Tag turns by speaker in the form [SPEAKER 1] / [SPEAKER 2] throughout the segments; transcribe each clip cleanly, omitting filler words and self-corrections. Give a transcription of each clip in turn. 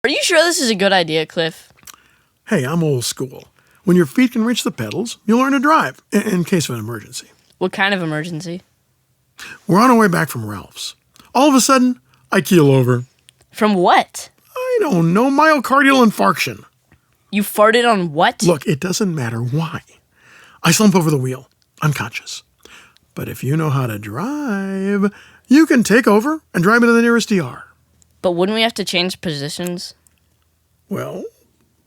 [SPEAKER 1] Are you sure this is a good idea, Cliff?
[SPEAKER 2] Hey, I'm old school. When your feet can reach the pedals, you'll learn to drive, in case of an emergency.
[SPEAKER 1] What kind of emergency?
[SPEAKER 2] We're on our way back from Ralph's. All of a sudden, I keel over.
[SPEAKER 1] From what?
[SPEAKER 2] I don't know, myocardial infarction.
[SPEAKER 1] You farted on what?
[SPEAKER 2] Look, it doesn't matter why. I slump over the wheel, unconscious. But if you know how to drive, you can take over and drive me to the nearest ER.
[SPEAKER 1] But wouldn't we have to change positions?
[SPEAKER 2] Well,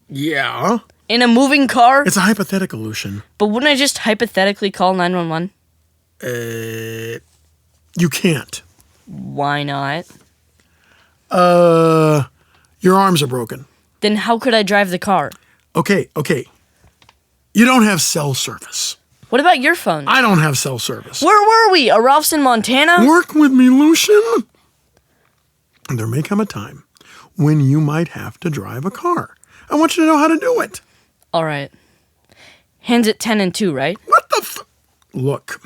[SPEAKER 2] yeah.
[SPEAKER 1] In a moving car?
[SPEAKER 2] It's a hypothetical, Lucian.
[SPEAKER 1] But wouldn't I just hypothetically call 911?
[SPEAKER 2] You can't.
[SPEAKER 1] Why not?
[SPEAKER 2] Your arms are broken.
[SPEAKER 1] Then how could I drive the car?
[SPEAKER 2] Okay. You don't have cell service.
[SPEAKER 1] What about your phone?
[SPEAKER 2] I don't have cell service.
[SPEAKER 1] Where were we? A Ralph's in Montana?
[SPEAKER 2] Work with me, Lucian. And there may come a time when you might have to drive a car. I want you to know how to do it.
[SPEAKER 1] All right. Hands at 10 and 2, right?
[SPEAKER 2] What the Look,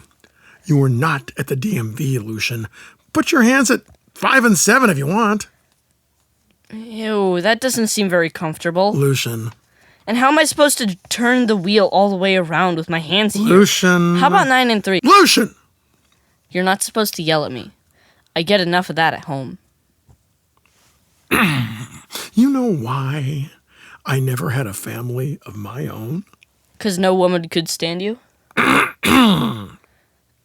[SPEAKER 2] you were not at the DMV, Lucian. Put your hands at 5 and 7 if you want.
[SPEAKER 1] Ew, that doesn't seem very comfortable.
[SPEAKER 2] Lucian.
[SPEAKER 1] And how am I supposed to turn the wheel all the way around with my hands here?
[SPEAKER 2] Lucian.
[SPEAKER 1] How about 9 and 3?
[SPEAKER 2] Lucian!
[SPEAKER 1] You're not supposed to yell at me. I get enough of that at home.
[SPEAKER 2] You know why I never had a family of my own?
[SPEAKER 1] 'Cause no woman could stand you?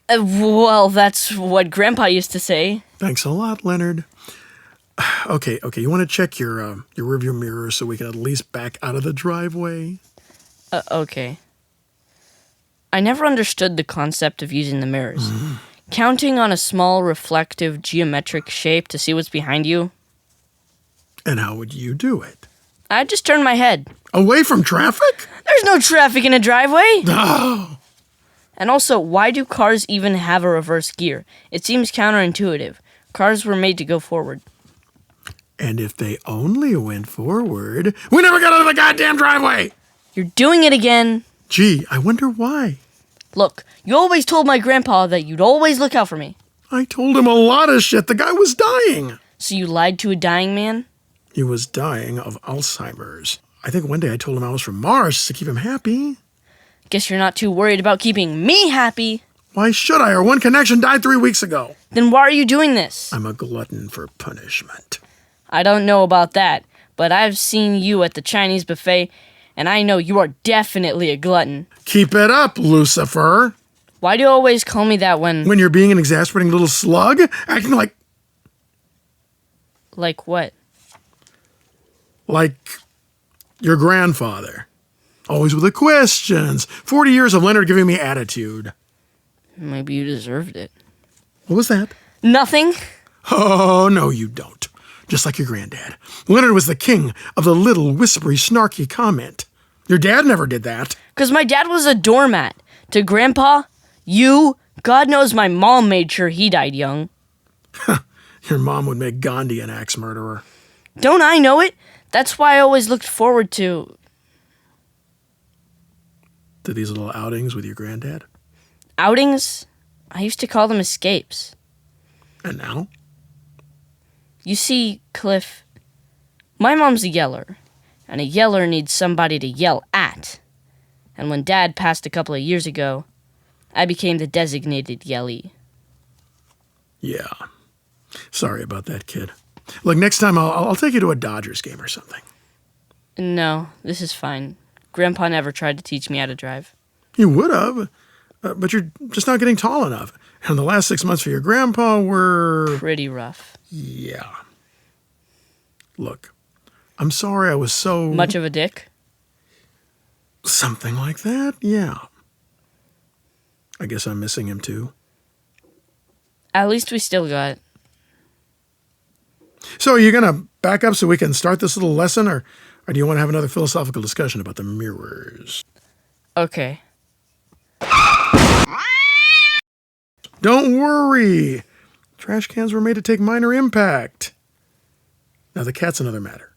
[SPEAKER 1] Well, that's what Grandpa used to say.
[SPEAKER 2] Thanks a lot, Leonard. Okay, you want to check your rearview mirror so we can at least back out of the driveway?
[SPEAKER 1] Okay. I never understood the concept of using the mirrors. Counting on a small, reflective, geometric shape to see what's behind you.
[SPEAKER 2] And how would you do it?
[SPEAKER 1] I'd just turn my head.
[SPEAKER 2] Away from traffic?
[SPEAKER 1] There's no traffic in a driveway!
[SPEAKER 2] Oh.
[SPEAKER 1] And also, why do cars even have a reverse gear? It seems counterintuitive. Cars were made to go forward.
[SPEAKER 2] And if they only went forward, we never got out of the goddamn driveway!
[SPEAKER 1] You're doing it again.
[SPEAKER 2] Gee, I wonder why.
[SPEAKER 1] Look, you always told my grandpa that you'd always look out for me.
[SPEAKER 2] I told him a lot of shit. The guy was dying.
[SPEAKER 1] So you lied to a dying man?
[SPEAKER 2] He was dying of Alzheimer's. I think one day I told him I was from Mars to keep him happy.
[SPEAKER 1] Guess you're not too worried about keeping me happy.
[SPEAKER 2] Why should I? Our one connection died 3 weeks ago.
[SPEAKER 1] Then why are you doing this?
[SPEAKER 2] I'm a glutton for punishment.
[SPEAKER 1] I don't know about that, but I've seen you at the Chinese buffet, and I know you are definitely a glutton.
[SPEAKER 2] Keep it up, Lucifer.
[SPEAKER 1] Why do you always call me that when...
[SPEAKER 2] When you're being an exasperating little slug, acting like...
[SPEAKER 1] Like what?
[SPEAKER 2] Like your grandfather. Always with the questions. 40 years of Leonard giving me attitude.
[SPEAKER 1] Maybe you deserved it.
[SPEAKER 2] What was that?
[SPEAKER 1] Nothing.
[SPEAKER 2] Oh, no, you don't. Just like your granddad. Leonard was the king of the little, whispery, snarky comment. Your dad never did that.
[SPEAKER 1] 'Cause my dad was a doormat. To Grandpa, God knows my mom made sure he died young.
[SPEAKER 2] Your mom would make Gandhi an axe murderer.
[SPEAKER 1] Don't I know it? That's why I always looked forward to
[SPEAKER 2] these little outings with your granddad.
[SPEAKER 1] outings. I used to call them escapes.
[SPEAKER 2] And now?
[SPEAKER 1] You see, Cliff, my mom's a yeller, and a yeller needs somebody to yell at. And when Dad passed a couple of years ago, I became the designated yellee.
[SPEAKER 2] Yeah. Sorry about that, kid. Look, next time I'll take you to a Dodgers game or something.
[SPEAKER 1] No, this is fine. Grandpa never tried to teach me how to drive.
[SPEAKER 2] You would have, but you're just not getting tall enough. And the last 6 months for your grandpa were...
[SPEAKER 1] Pretty rough.
[SPEAKER 2] Yeah. Look, I'm sorry I was so...
[SPEAKER 1] Much of a dick?
[SPEAKER 2] Something like that, yeah. I guess I'm missing him too.
[SPEAKER 1] At least we still got...
[SPEAKER 2] So are you going to back up so we can start this little lesson, or do you want to have another philosophical discussion about the mirrors?
[SPEAKER 1] Okay.
[SPEAKER 2] Don't worry. Trash cans were made to take minor impact. Now the cat's another matter.